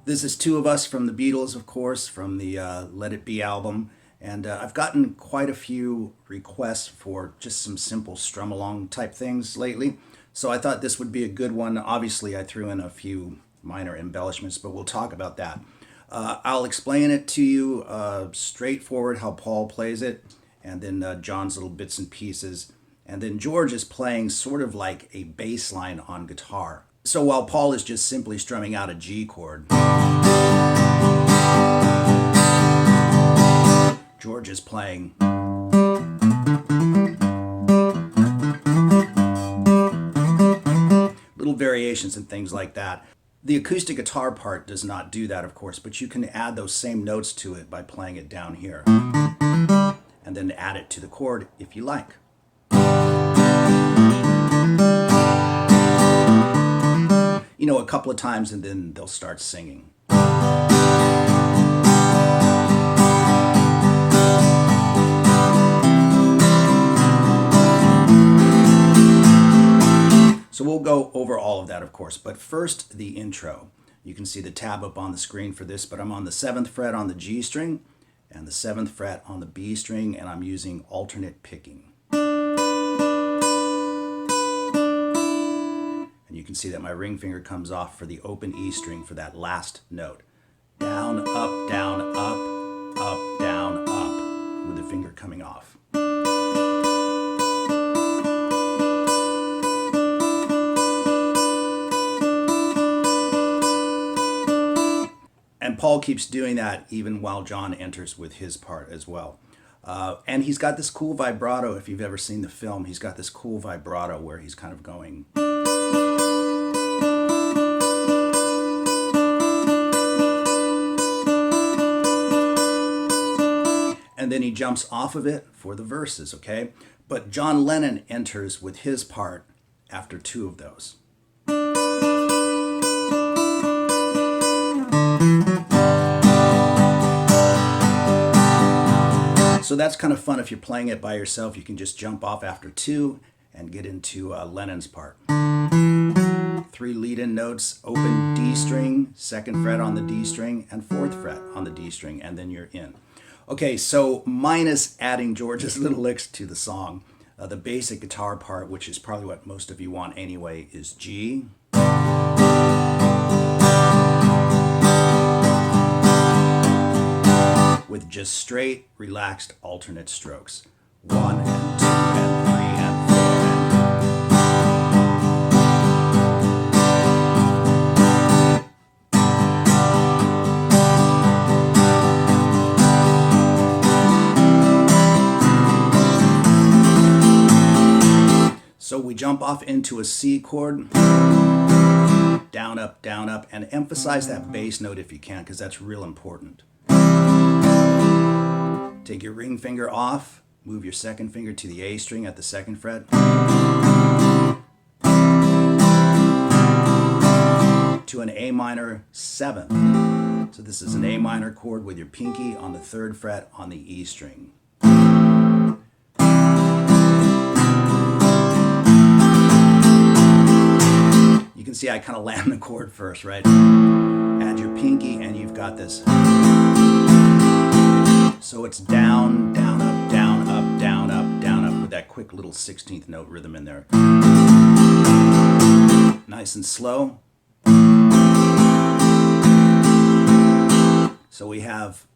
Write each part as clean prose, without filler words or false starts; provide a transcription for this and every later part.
This is Two of Us from the Beatles, of course, from the Let It Be album. And I've gotten quite a few requests for just some simple strum along type things lately. So I thought this would be a good one. Obviously, I threw in a few minor embellishments, but we'll talk about that. I'll explain it to you straightforward how Paul plays it, and then John's little bits and pieces. And then George is playing sort of like a bass line on guitar. So while Paul is just simply strumming out a G chord, George is playing little variations and things like that. The acoustic guitar part does not do that, of course, but you can add those same notes to it by playing it down here, and then add it to the chord if you like. You know, a couple of times and then they'll start singing. So we'll go over all of that, of course, but first the intro. You can see the tab up on the screen for this, but I'm on the 7th fret on the G string and the 7th fret on the B string, and I'm using alternate picking. And you can see that my ring finger comes off for the open E string for that last note. Down, up, down, up, down, up, with the finger coming off. And Paul keeps doing that even while John enters with his part as well. And he's got this cool vibrato. If you've ever seen the film, he's got this cool vibrato where he's kind of going. And then he jumps off of it for the verses, okay? But John Lennon enters with his part after 2 of those. So that's kind of fun if you're playing it by yourself. You can just jump off after 2 and get into Lennon's part. 3 lead-in notes, open D string, 2nd fret on the D string, and 4th fret on the D string, and then you're in. Okay, so minus adding George's little licks to the song, the basic guitar part, which is probably what most of you want anyway, is G. With just straight, relaxed alternate strokes. 1 and 2 and 3 and 4 So we jump off into a C chord, down, up, and emphasize that bass note if you can, because that's real important. Take your ring finger off, move your 2nd finger to the A string at the 2nd fret, to an A minor 7. So this is an A minor chord with your pinky on the 3rd fret on the E string. You can see I kind of land the chord first, right? Add your pinky and you've got this. So it's down, down, up, down, up, down, up, down, up, with that quick little 16th note rhythm in there. Nice and slow. So we have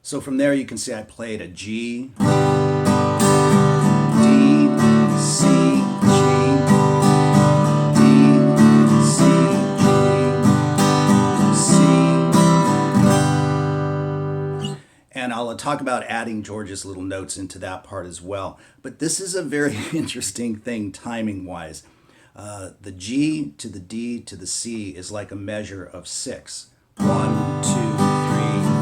So from there you can see I played a G, D, C, G, D, C, G, C. And I'll talk about adding George's little notes into that part as well. But this is a very interesting thing timing-wise. The G to the D to the C is like a measure of 6. 1, 2, 3,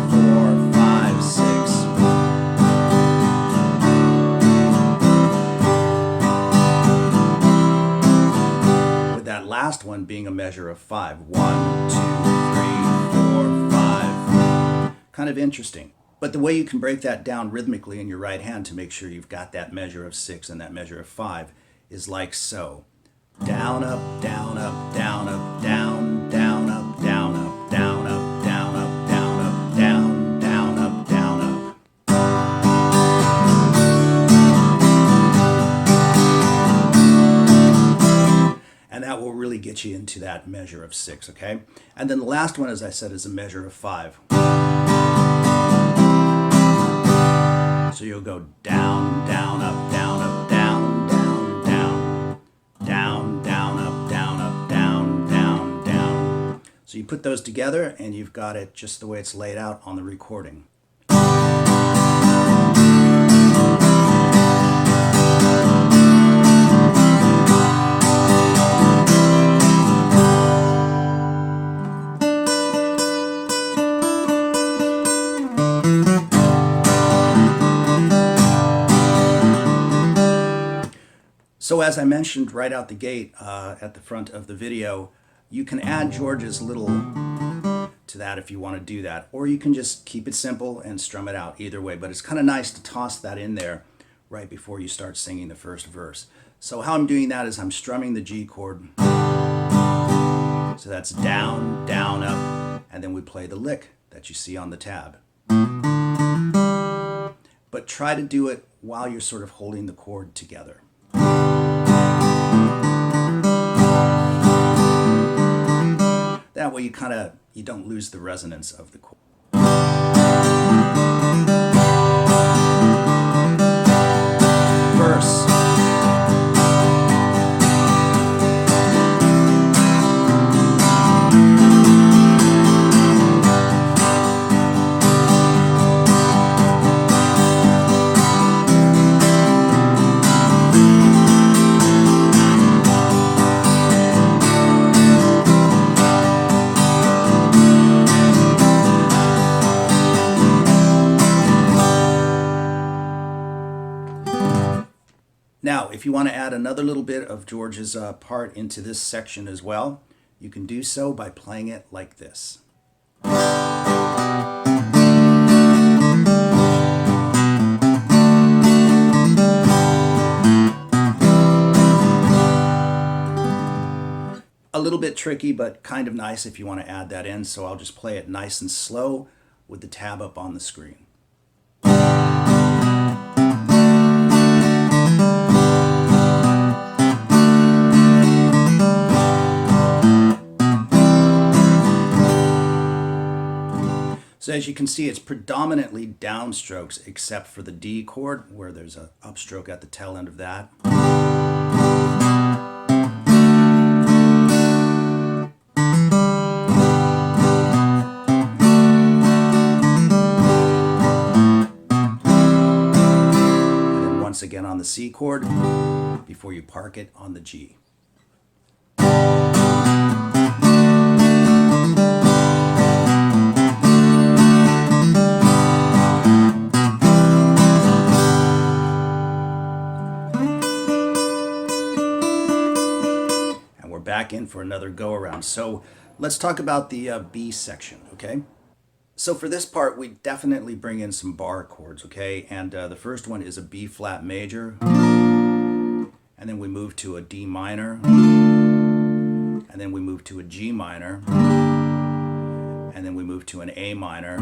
4, 5, 6. With that last one being a measure of 5. 1, 2, 3, 4, 5. Kind of interesting. But the way you can break that down rhythmically in your right hand to make sure you've got that measure of 6 and that measure of 5 is like so. Down, up, down, up, down, up, down, down, up, down, up, down, up, down, up, down, up, down, down, up, down, up. And that will really get you into that measure of 6, okay? And then the last one, as I said, is a measure of 5. So you'll go down, down, up, down, up, down, down, down, down, down, up, down, up, down, down, down. So you put those together and you've got it just the way it's laid out on the recording. So as I mentioned right out the gate at the front of the video, you can add George's little to that if you want to do that, or you can just keep it simple and strum it out either way. But it's kind of nice to toss that in there right before you start singing the first verse. So how I'm doing that is I'm strumming the G chord. So that's down, down, up, and then we play the lick that you see on the tab. But try to do it while you're sort of holding the chord together. That way you don't lose the resonance of the chord. Verse. Now, if you want to add another little bit of George's part into this section as well, you can do so by playing it like this. A little bit tricky, but kind of nice if you want to add that in, so I'll just play it nice and slow with the tab up on the screen. So as you can see, it's predominantly downstrokes except for the D chord where there's an upstroke at the tail end of that. And then once again on the C chord before you park it on the G. Back in for another go around. So let's talk about the B section, okay? So for this part, we definitely bring in some bar chords, okay? And the first one is a B flat major, and then we move to a D minor, and then we move to a G minor, and then we move to an A minor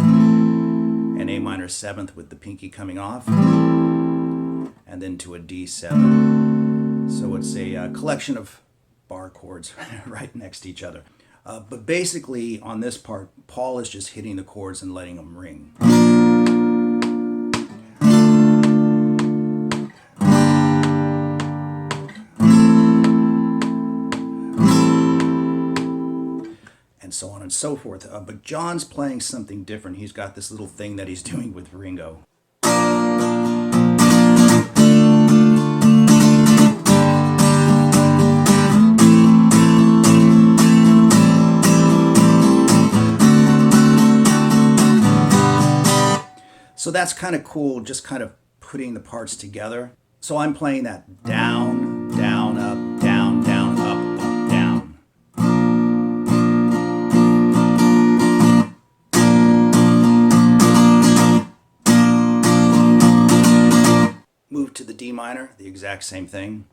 7th with the pinky coming off, and then to a D7. So it's a collection of bar chords right next to each other. But basically on this part, Paul is just hitting the chords and letting them ring. And so on and so forth. But John's playing something different. He's got this little thing that he's doing with Ringo. So that's kind of cool, just kind of putting the parts together. So I'm playing that down, down, up, down, down, up, down. Move to the D minor, the exact same thing.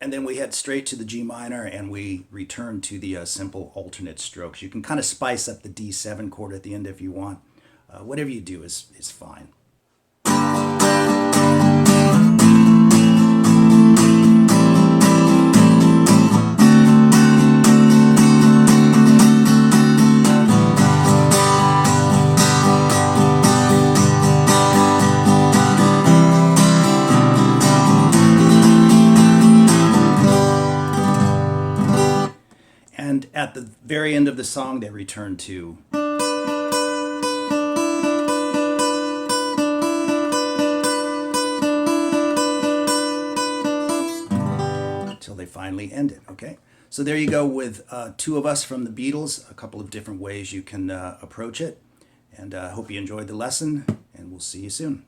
And then we head straight to the G minor and we return to the simple alternate strokes. You can kind of spice up the D7 chord at the end if you want. Whatever you do is fine. And at the very end of the song, they return to. Until they finally end it, okay? So there you go with two of us from the Beatles, a couple of different ways you can approach it. And I hope you enjoyed the lesson, and we'll see you soon.